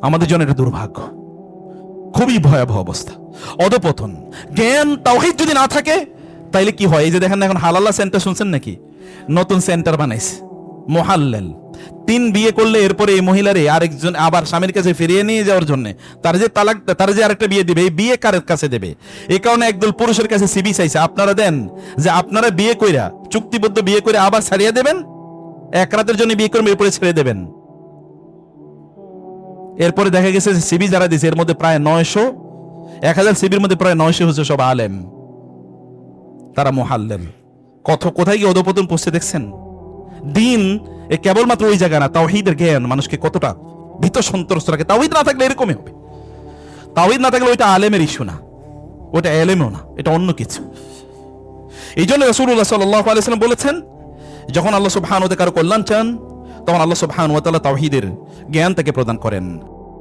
আমাদের জন্য এটা দুর্ভাগ্য, খুবই ভয়াবহ অবস্থা, অধপতন। জ্ঞান তাওহীদ যদি না থাকে তাইলে কি হয়? এই যে দেখেন এখন হালালা সেন্টার শুনছেন নাকি? নতুন সেন্টার বানাইছে মুহাল্লাল। 3 বিয়ে করলে এরপরে এই মহিলারে আরেকজন আবার স্বামীর কাছে ফিরিয়ে নিয়ে যাওয়ার জন্য তার যে তালাক, তার যে আরেকটা বিয়ে দিবে, এই বিয়ে কার কাছে দেবে? এই কারণে একদল পুরুষের কাছে সিবি চাইছে। আপনারা দেন যে আপনারা বিয়ে কইরা, চুক্তিবদ্ধ বিয়ে করে আবার ছাড়িয়ে দেবেন, এক রাতের জন্য বিয়ে করবেন, এরপরে ছেড়ে দেবেন। এরপরে দেখা গেছে যে সিবি যারা দিছে এর মধ্যে প্রায় 1000 সিবির মধ্যে প্রায় 900 হচ্ছে সব আলেম, তারা মুহাল্লাল। কোথায় গিয়ে অধপতন পৌঁছে দেখছেন? দিন এ কেবলমাত্র ওই জায়গা না, তাওহীদের জ্ঞান মানুষকে কতটা ভীত সন্ত্রস্ত রাখে। তাওহীদ না থাকলে এরকমই হবে। তাওহীদ না থাকলে ওইটা আলেমের ইস্যু না, ওটা এলেমও না, এটা অন্য কিছু। এই জন্য রাসূলুল্লাহ সাল্লাল্লাহু আলাইহি ওয়াসাল্লাম বলেছেন, যখন আল্লাহ সুবহানাহু ওয়া তাআলা কারো কল্যাণ চান তখন আল্লাহ সুবহানাহু ওয়া তাআলা তাওহীদের জ্ঞান তাকে প্রদান করেন।